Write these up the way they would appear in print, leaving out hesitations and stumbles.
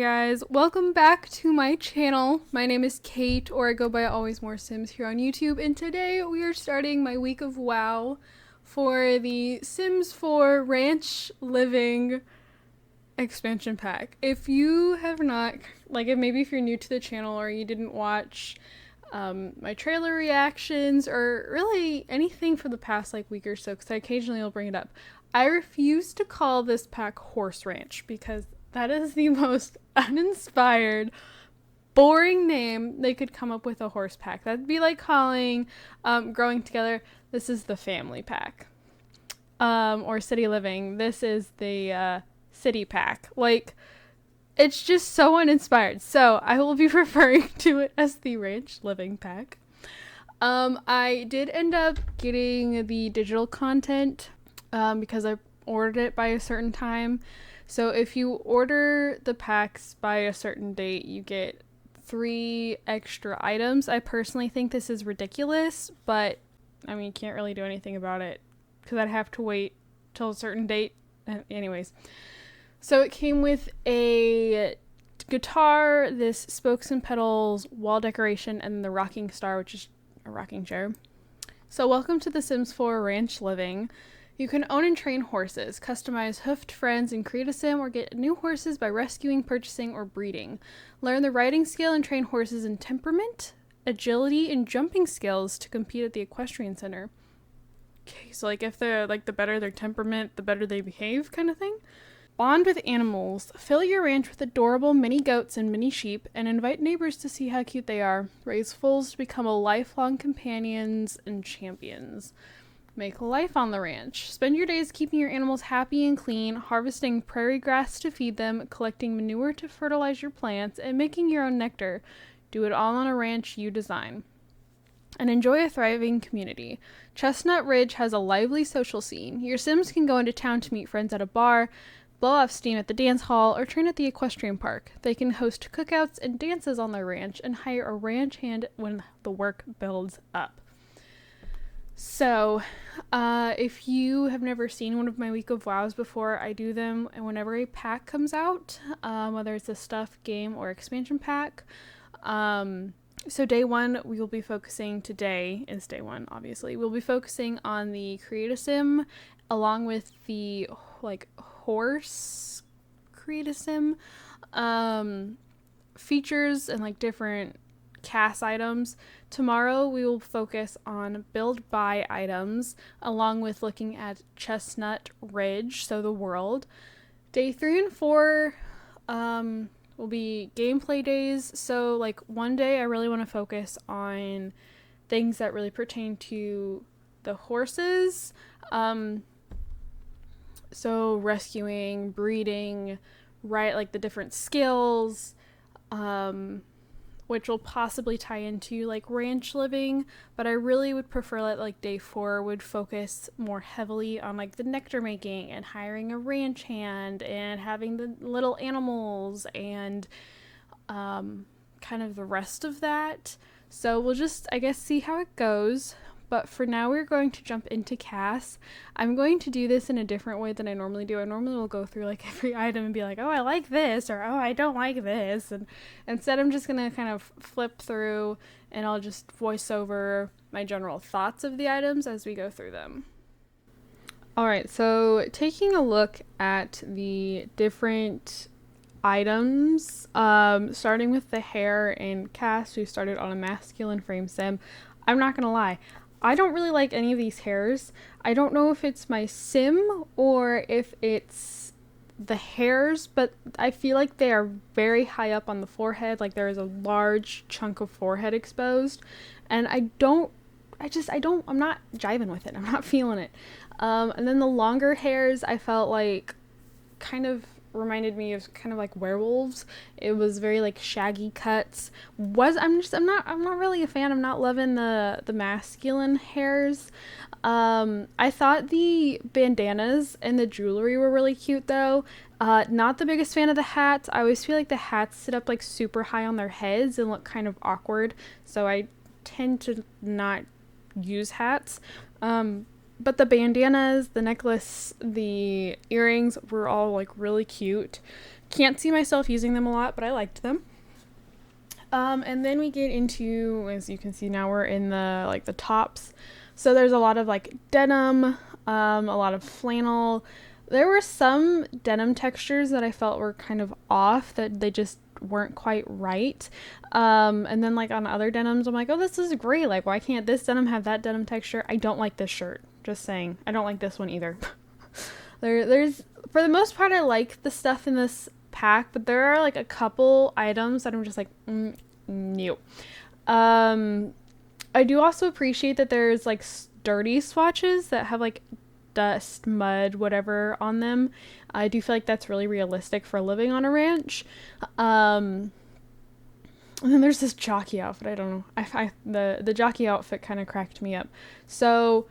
guys, welcome back to my channel. My name is Kate, or I go by AlwaysMoreSims here on YouTube, and today we are starting my week of WoW for the Sims 4 Ranch Living expansion pack. If you have not, maybe if you're new to the channel or you didn't watch my trailer reactions or really anything for the past week or so, because I occasionally will bring it up, I refuse to call this pack Horse Ranch because that is the most uninspired, boring name they could come up with a horse pack. That'd be like calling Growing Together, this is the family pack. Or City Living, this is the city pack. It's just so uninspired. So I will be referring to it as the Ranch Living pack. I did end up getting the digital content because I ordered it by a certain time. So if you order the packs by a certain date, you get 3 extra items. I personally think this is ridiculous, but I mean, you can't really do anything about it because I'd have to wait till a certain date. Anyways, so it came with a guitar, this spokes and pedals, wall decoration, and the rocking star, which is a rocking chair. So welcome to The Sims 4 Ranch Living. You can own and train horses, customize hoofed friends, and create a sim or get new horses by rescuing, purchasing, or breeding. Learn the riding skill and train horses in temperament, agility, and jumping skills to compete at the equestrian center. Okay, so if they're the better their temperament, the better they behave kind of thing. Bond with animals. Fill your ranch with adorable mini goats and mini sheep and invite neighbors to see how cute they are. Raise foals to become a lifelong companions and champions. Make life on the ranch. Spend your days keeping your animals happy and clean, harvesting prairie grass to feed them, collecting manure to fertilize your plants, and making your own nectar. Do it all on a ranch you design. And enjoy a thriving community. Chestnut Ridge has a lively social scene. Your Sims can go into town to meet friends at a bar, blow off steam at the dance hall, or train at the equestrian park. They can host cookouts and dances on their ranch and hire a ranch hand when the work builds up. So, if you have never seen one of my Week of WoWs before, I do them whenever a pack comes out, whether it's a stuff, game, or expansion pack. So day one, we will be focusing, today is day one, obviously. We'll be focusing on the Create a Sim, along with the, horse Create a Sim, features and, different CAS items. Tomorrow we will focus on build buy items along with looking at Chestnut Ridge, so the world. Day 3 and 4 will be gameplay days. So one day I really want to focus on things that really pertain to the horses. So rescuing, breeding, right, the different skills, which will possibly tie into ranch living, but I really would prefer that day 4 would focus more heavily on the nectar making and hiring a ranch hand and having the little animals and kind of the rest of that. So we'll just, I guess, see how it goes. But for now, we're going to jump into CAS. I'm going to do this in a different way than I normally do. I normally will go through every item and be like, oh, I like this, or oh, I don't like this. And instead, I'm just going to kind of flip through and I'll just voice over my general thoughts of the items as we go through them. All right, so taking a look at the different items, starting with the hair in CAS, we started on a masculine frame sim. I'm not going to lie. I don't really like any of these hairs. I don't know if it's my sim or if it's the hairs, but I feel like they are very high up on the forehead. There is a large chunk of forehead exposed, and I'm not jiving with it. I'm not feeling it. And then the longer hairs, I felt kind of reminded me of kind of werewolves. It was very shaggy cuts. I'm not really a fan. I'm not loving the masculine hairs. I thought the bandanas and the jewelry were really cute though. Not the biggest fan of the hats. I always feel the hats sit up super high on their heads and look kind of awkward, so I tend to not use hats. But the bandanas, the necklace, the earrings were all really cute. Can't see myself using them a lot, but I liked them. And then we get into, as you can see now, we're in the tops. So there's a lot of like denim, a lot of flannel. There were some denim textures that I felt were kind of off, that they just weren't quite right. And then like on other denims, I'm like, oh, this is great. Like, why can't this denim have that denim texture? I don't like this shirt. Just saying. I don't like this one either. There's, for the most part, I like the stuff in this pack, but there are like a couple items that I'm just like, no. I do also appreciate that there's like sturdy swatches that have like dust, mud, whatever on them. I do feel like that's really realistic for living on a ranch. And then there's this jockey outfit. I don't know. The jockey outfit kind of cracked me up. So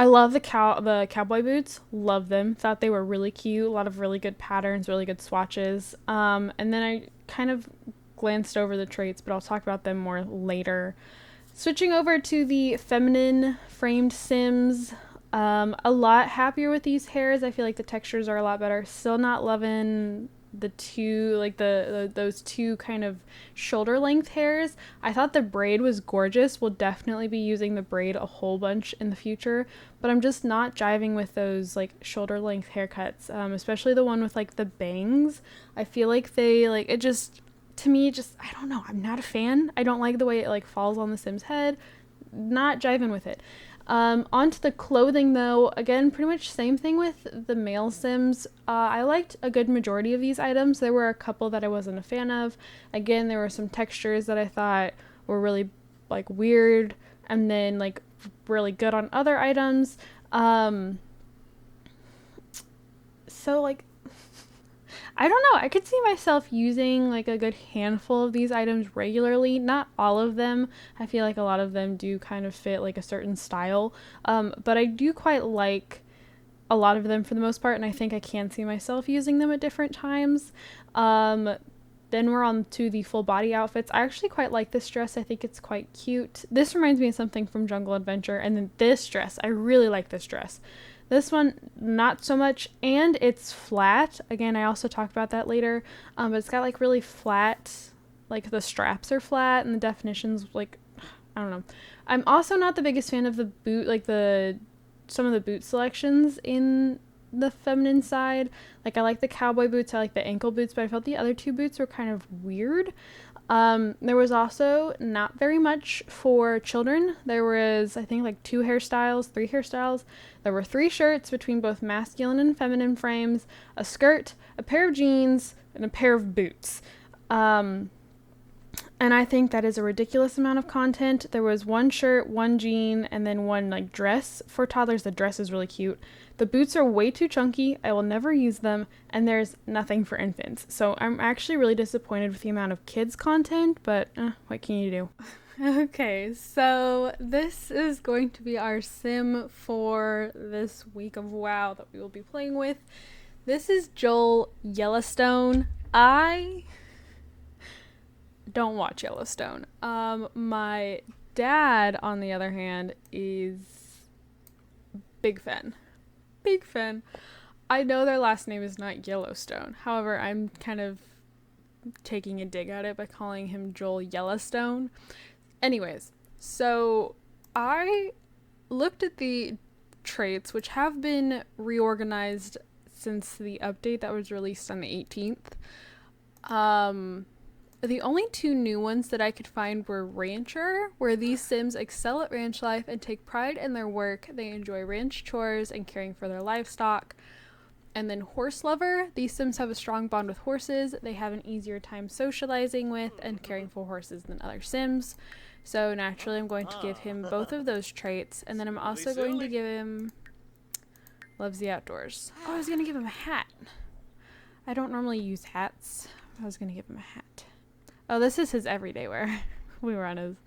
I love the cowboy boots. Love them. Thought they were really cute. A lot of really good patterns, really good swatches. And then I kind of glanced over the traits, but I'll talk about them more later. Switching over to the feminine framed Sims. A lot happier with these hairs. I feel like the textures are a lot better. Still not loving the two, like those two kind of shoulder length hairs. I thought the braid was gorgeous. We'll definitely be using the braid a whole bunch in the future, but I'm just not jiving with those like shoulder length haircuts, especially the one with like the bangs. I feel like they like it just, to me, just, I don't know, I'm not a fan. I don't like the way it like falls on the Sim's head. Not jiving with it. Onto the clothing though, again, pretty much same thing with the male Sims. I liked a good majority of these items. There were a couple that I wasn't a fan of. Again, there were some textures that I thought were really like weird, and then like really good on other items. So like, I don't know, I could see myself using like a good handful of these items regularly. Not all of them. I feel like a lot of them do kind of fit like a certain style. But I do quite like a lot of them for the most part, and I think I can see myself using them at different times. Then we're on to the full body outfits. I actually quite like this dress. I think it's quite cute. This reminds me of something from Jungle Adventure. And then this dress, I really like this dress. This one, not so much, and it's flat. Again, I also talk about that later, but it's got like really flat, like the straps are flat, and the definition's like, I don't know. I'm also not the biggest fan of the boot, like some of the boot selections in the feminine side. Like, I like the cowboy boots, I like the ankle boots, but I felt the other two boots were kind of weird. There was also not very much for children. There was, I think, like 3 hairstyles. There were 3 shirts between both masculine and feminine frames, a skirt, a pair of jeans, and a pair of boots. And I think that is a ridiculous amount of content. There was 1 shirt, 1 jean, and then 1 like dress for toddlers. The dress is really cute. The boots are way too chunky. I will never use them, and there's nothing for infants. So I'm actually really disappointed with the amount of kids content, but what can you do? Okay, so this is going to be our sim for this week of WoW that we will be playing with. This is Joel Yellowstone. I don't watch Yellowstone. My dad, on the other hand, is big fan. I know their last name is not Yellowstone. However, I'm kind of taking a dig at it by calling him Joel Yellowstone. Anyways, so I looked at the traits, which have been reorganized since the update that was released on the 18th. The only 2 new ones that I could find were Rancher, where these Sims excel at ranch life and take pride in their work. They enjoy ranch chores and caring for their livestock. And then Horse Lover, these Sims have a strong bond with horses. They have an easier time socializing with and caring for horses than other Sims. So naturally, I'm going to give him both of those traits. And then I'm also going to give him loves the outdoors. Oh, I was going to give him a hat. I don't normally use hats. I was going to give him a hat. Oh, this is his everyday wear. We were on his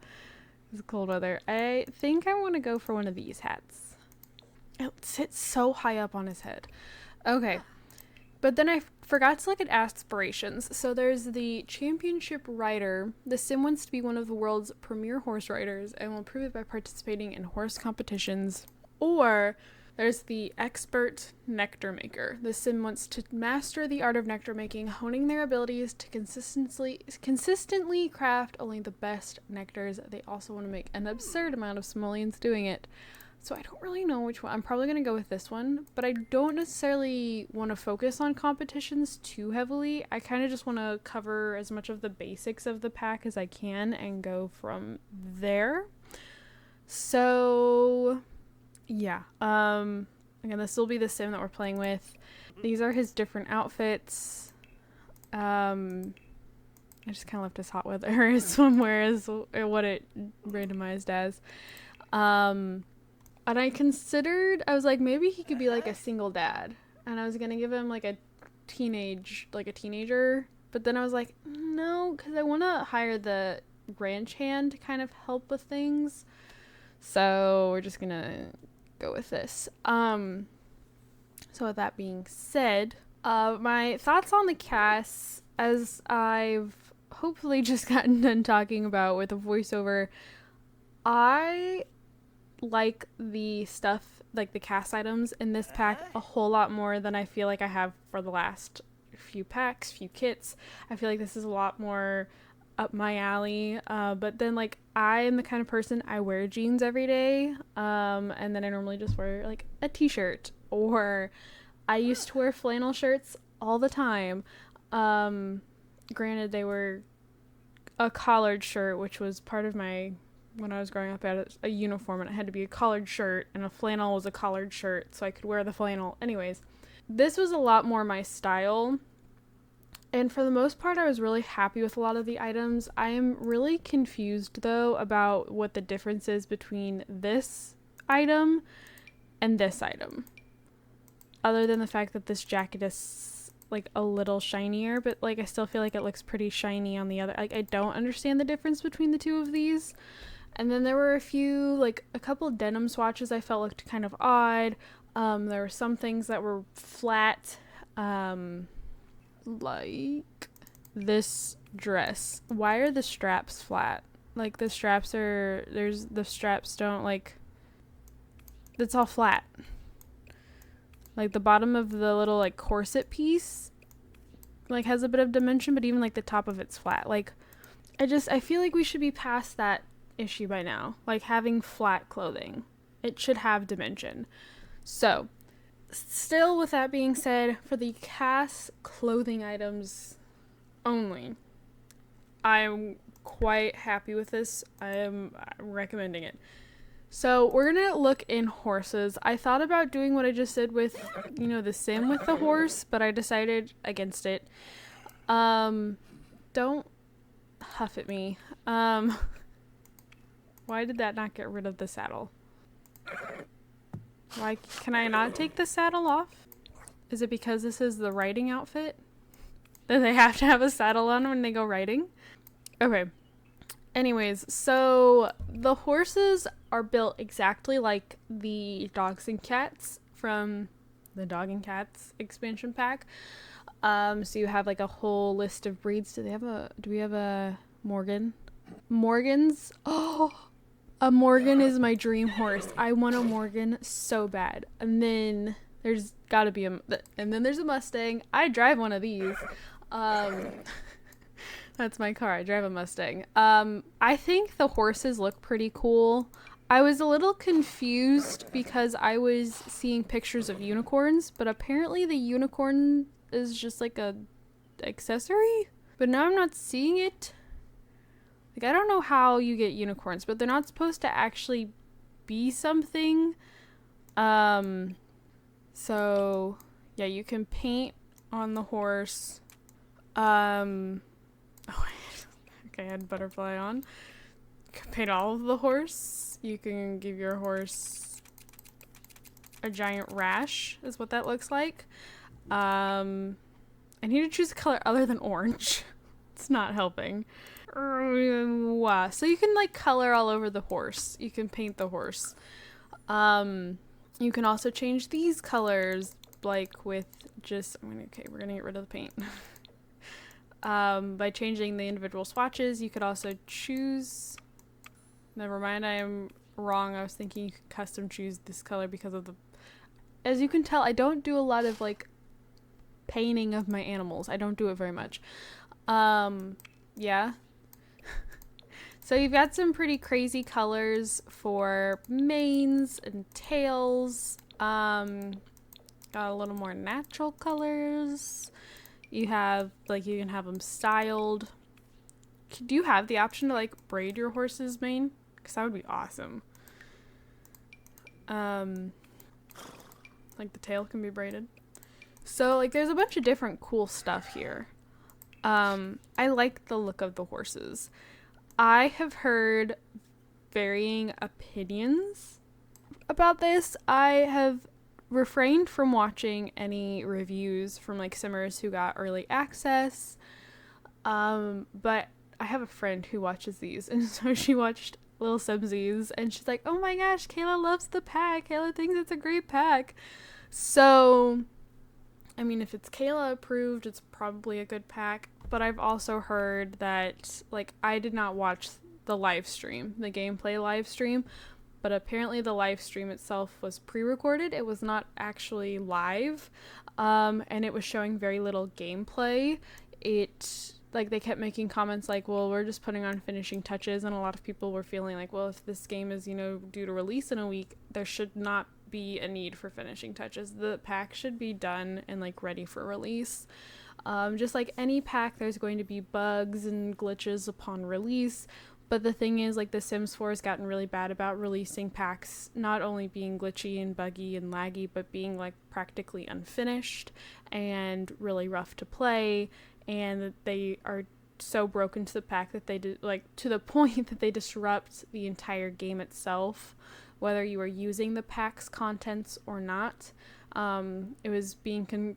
cold weather. I think I want to go for one of these hats. It sits so high up on his head. Okay. But then I forgot to look at aspirations. So there's the championship rider. The sim wants to be one of the world's premier horse riders and will prove it by participating in horse competitions. Or There's the expert nectar maker. The sim wants to master the art of nectar making, honing their abilities to consistently craft only the best nectars. They also want to make an absurd amount of simoleons doing it. So I don't really know which one. I'm probably going to go with this one, but I don't necessarily want to focus on competitions too heavily. I kind of just want to cover as much of the basics of the pack as I can and go from there. So yeah, again, this will be the sim that we're playing with. These are his different outfits. I just kind of left his hot weather somewhere as what it randomized as. And I was like, maybe he could be like a single dad. And I was going to give him like a teenager. But then I was like, no, because I want to hire the ranch hand to kind of help with things. So we're just going to go with this. So with that being said, my thoughts on the CAS, as I've hopefully just gotten done talking about with a voiceover, I like the stuff, like the CAS items in this pack a whole lot more than I feel like I have for the last few kits. I feel like this is a lot more up my alley, but then like I am the kind of person, I wear jeans every day, and then I normally just wear like a t-shirt, or I used to wear flannel shirts all the time. Granted, they were a collared shirt, which was part of my, when I was growing up, I had a uniform and it had to be a collared shirt, and a flannel was a collared shirt, so I could wear the flannel. Anyways, this was a lot more my style, and for the most part I was really happy with a lot of the items. I am really confused though about what the difference is between this item and this item, other than the fact that this jacket is like a little shinier, but like I still feel like it looks pretty shiny on the other. Like I don't understand the difference between the two of these. And then there were a couple of denim swatches I felt looked kind of odd. There were some things that were flat, like this dress. Why are the straps flat? Like the straps don't like, it's all flat. Like the bottom of the little like corset piece like has a bit of dimension, but even like the top of it's flat. Like I feel like we should be past that issue by now. Like having flat clothing, it should have dimension. So still, with that being said, for the CAS clothing items only, I'm quite happy with this. I'm recommending it. So we're gonna look in horses. I thought about doing what I just did with, the sim with the horse, but I decided against it. Don't huff at me. Why did that not get rid of the saddle? Why can I not take the saddle off? Is it because this is the riding outfit that they have to have a saddle on when they go riding? Okay. Anyways, so the horses are built exactly like the dogs and cats from the Dog and Cats expansion pack. So you have like a whole list of breeds. Do we have a Morgan? Morgans? Oh, a Morgan is my dream horse. I want a Morgan so bad. And then there's gotta be there's a Mustang. I drive one of these. That's my car. I drive a Mustang. I think the horses look pretty cool. I was a little confused because I was seeing pictures of unicorns, but apparently the unicorn is just like a accessory. But now I'm not seeing it. Like, I don't know how you get unicorns, but they're not supposed to actually be something. So yeah, you can paint on the horse. Oh, okay, I had butterfly on. You can paint all of the horse. You can give your horse a giant rash, is what that looks like. I need to choose a color other than orange. It's not helping. So you can like color all over the horse. You can paint the horse. You can also change these colors, like with just, we're gonna get rid of the paint. By changing the individual swatches, you could also choose, never mind, I am wrong. I was thinking you could custom choose this color because of as you can tell, I don't do a lot of like painting of my animals. I don't do it very much. Yeah. So you've got some pretty crazy colors for manes and tails. Got a little more natural colors. You have, like, you can have them styled. Do you have the option to, like, braid your horse's mane? Because that would be awesome. Like, the tail can be braided. So, like, there's a bunch of different cool stuff here. I like the look of the horses. I have heard varying opinions about this. I have refrained from watching any reviews from like simmers who got early access. But I have a friend who watches these, and so she watched Little Simsies, and she's like, oh my gosh, Kayla loves the pack. Kayla thinks it's a great pack. So, I mean, if it's Kayla approved, it's probably a good pack. But I've also heard that, like, I did not watch the live stream, the gameplay live stream, but apparently the live stream itself was pre-recorded. It was not actually live, and it was showing very little gameplay. Like, they kept making comments like, well, we're just putting on finishing touches, and a lot of people were feeling like, well, if this game is, you know, due to release in a week, there should not be a need for finishing touches. The pack should be done and, like, ready for release. Just like any pack, there's going to be bugs and glitches upon release. But the thing is, like, The Sims 4 has gotten really bad about releasing packs not only being glitchy and buggy and laggy, but being, like, practically unfinished and really rough to play. And they are so broken to the pack that they to the point that they disrupt the entire game itself, whether you are using the pack's contents or not. It was being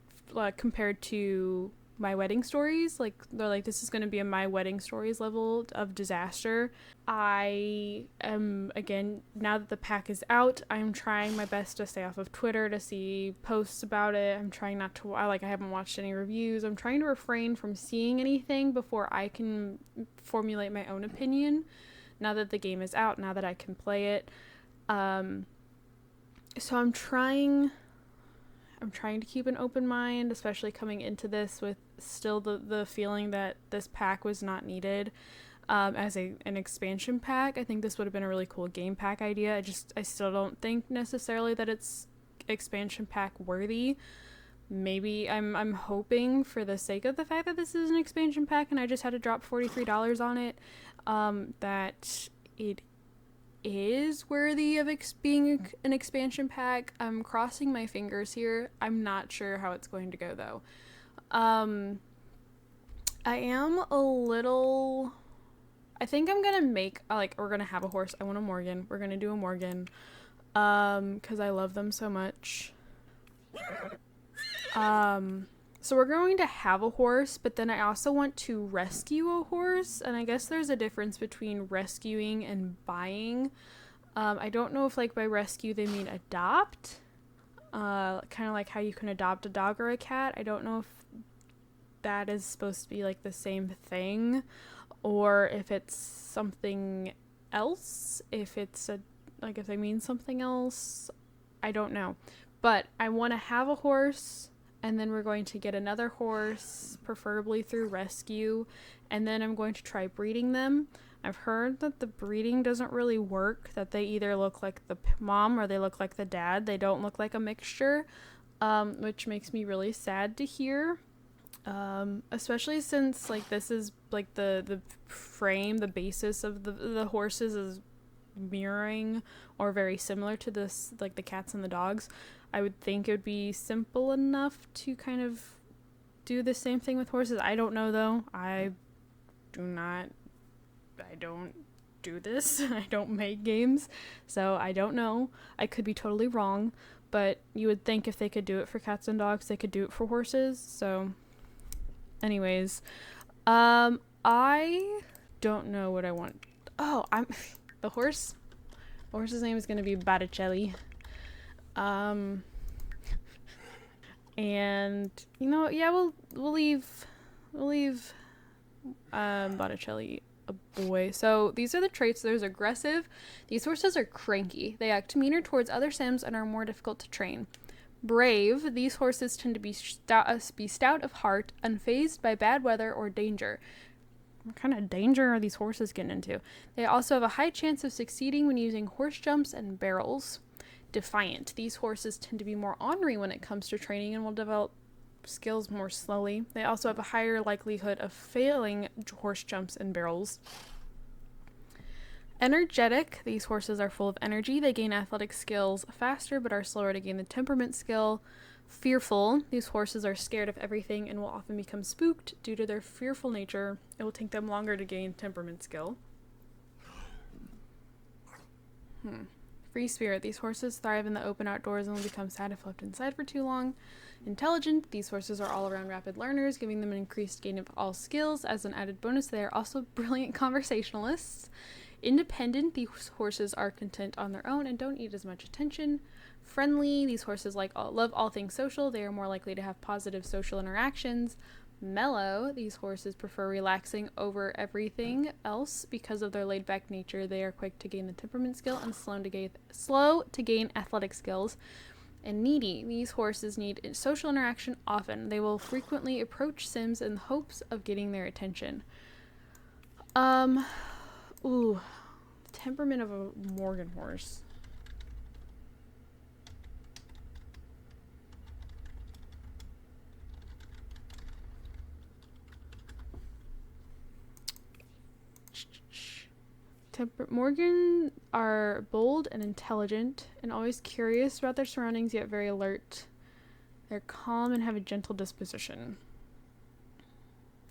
compared to My Wedding Stories. Like, they're like, this is going to be a My Wedding Stories level of disaster. I am, again, now that the pack is out, I'm trying my best to stay off of Twitter to see posts about it. I'm trying not to, I haven't watched any reviews. I'm trying to refrain from seeing anything before I can formulate my own opinion, now that the game is out, now that I can play it. So I'm trying to keep an open mind, especially coming into this with still the feeling that this pack was not needed as an expansion pack. I think this would have been a really cool game pack idea. I still don't think necessarily that it's expansion pack worthy. Maybe I'm hoping, for the sake of the fact that this is an expansion pack and I just had to drop $43 on it, that it is worthy of being an expansion pack. I'm crossing my fingers here. I'm not sure how it's going to go, though. I think I'm gonna make, we're gonna have a horse. I want a Morgan. We're gonna do a Morgan, because I love them so much. So we're going to have a horse, but then I also want to rescue a horse, and I guess there's a difference between rescuing and buying. I don't know if, like, by rescue they mean adopt, kind of like how you can adopt a dog or a cat. I don't know if that is supposed to be, like, the same thing, or if it's something else, if they mean something else. I don't know. But I want to have a horse, and then we're going to get another horse, preferably through rescue, and then I'm going to try breeding them. I've heard that the breeding doesn't really work, that they either look like the mom or they look like the dad. They don't look like a mixture, which makes me really sad to hear, especially since, like, this is, like, the frame, the basis of the horses is mirroring or very similar to this, like, the cats and the dogs. I would think it would be simple enough to kind of do the same thing with horses. I don't know, though. I don't do this. I don't make games, so I don't know. I could be totally wrong, but you would think if they could do it for cats and dogs, they could do it for horses. So anyways, I don't know what I want. Oh, the horse's name is going to be Botticelli. And you know, yeah, we'll leave Botticelli a boy. So these are the traits. There's aggressive. These horses are cranky. They act meaner towards other Sims and are more difficult to train. Brave, these horses tend to be stout of heart, unfazed by bad weather or danger. What kind of danger are these horses getting into? They also have a high chance of succeeding when using horse jumps and barrels. Defiant, these horses tend to be more ornery when it comes to training and will develop skills more slowly. They also have a higher likelihood of failing horse jumps and barrels. Energetic, these horses are full of energy. They gain athletic skills faster but are slower to gain the temperament skill. Fearful, these horses are scared of everything and will often become spooked due to their fearful nature. It will take them longer to gain temperament skill. Free spirit, these horses thrive in the open outdoors and will become sad if left inside for too long. Intelligent, these horses are all around rapid learners, giving them an increased gain of all skills. As an added bonus, they are also brilliant conversationalists. Independent, these horses are content on their own and don't need as much attention. Friendly, these horses love all things social. They are more likely to have positive social interactions. Mellow, these horses prefer relaxing over everything else because of their laid-back nature. They are quick to gain the temperament skill and slow to gain athletic skills. And needy, these horses need social interaction often. They will frequently approach Sims in hopes of getting their attention. Temperament of a Morgan horse. Morgan are bold and intelligent and always curious about their surroundings, yet very alert. They're calm and have a gentle disposition.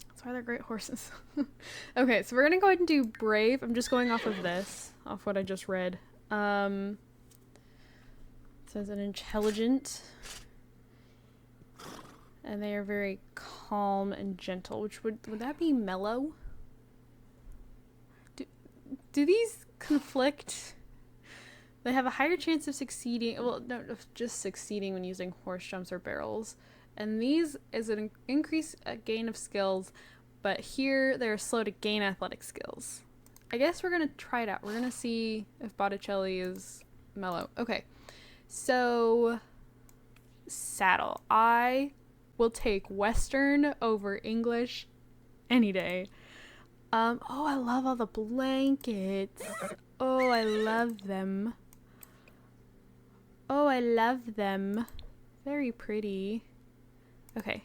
That's why they're great horses. Okay, so we're gonna go ahead and do brave. I'm just going off of this, off what I just read. It says an intelligent, and they are very calm and gentle. Which would that be mellow? Do these conflict? They have a higher chance of succeeding. Well, no, just succeeding when using horse jumps or barrels. And these is an increased gain of skills, but here they're slow to gain athletic skills. I guess we're going to try it out. We're going to see if Botticelli is mellow. Okay, so saddle. I will take Western over English any day. Oh, I love all the blankets. Oh, I love them. Oh, I love them. Very pretty. Okay.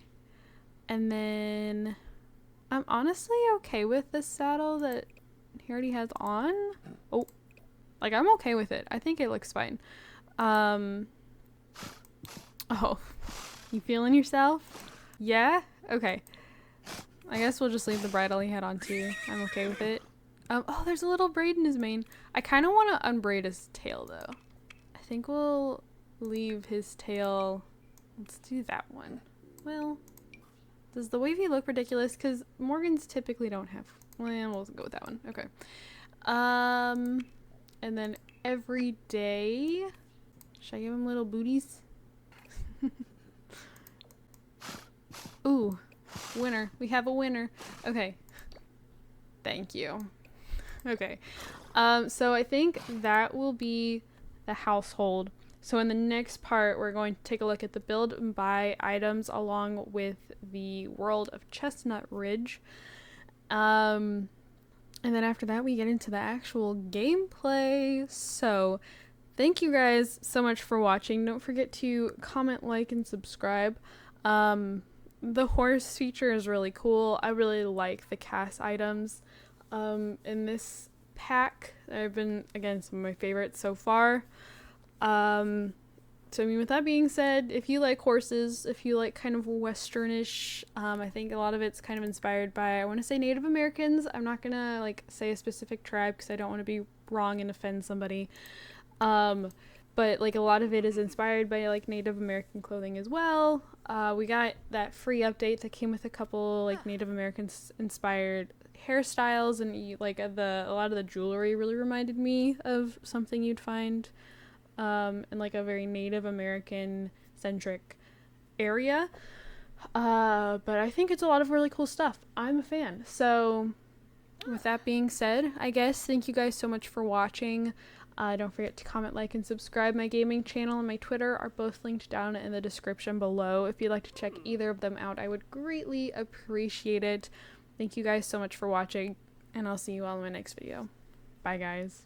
And then I'm honestly okay with the saddle that he already has on. Oh, like I'm okay with it. I think it looks fine. Oh, you feeling yourself? Yeah? Okay. I guess we'll just leave the bridle he had on too. I'm okay with it. Oh, there's a little braid in his mane. I kind of want to unbraid his tail though. I think we'll leave his tail. Let's do that one. Well, does the wavy look ridiculous? Because Morgans typically don't have. Well, we'll go with that one. Okay. And then every day. Should I give him little booties? Ooh. Winner. We have a winner. Okay. Thank you. Okay. So I think that will be the household. So in the next part, we're going to take a look at the build and buy items along with the world of Chestnut Ridge. And then after that, we get into the actual gameplay. So thank you guys so much for watching. Don't forget to comment, like, and subscribe. The horse feature is really cool. I really like the CAS items in this pack. They've been, again, some of my favorites so far. So I mean, with that being said, if you like horses, if you like kind of westernish, I think a lot of it's kind of inspired by, I want to say Native Americans. I'm not gonna like say a specific tribe because I don't want to be wrong and offend somebody. But like a lot of it is inspired by like Native American clothing as well. We got that free update that came with a couple like Native American inspired hairstyles, and like a lot of the jewelry really reminded me of something you'd find in like a very Native American centric area. But I think it's a lot of really cool stuff. I'm a fan. So with that being said, I guess thank you guys so much for watching. Don't forget to comment, like, and subscribe. My gaming channel and my Twitter are both linked down in the description below. If you'd like to check either of them out, I would greatly appreciate it. Thank you guys so much for watching, and I'll see you all in my next video. Bye, guys.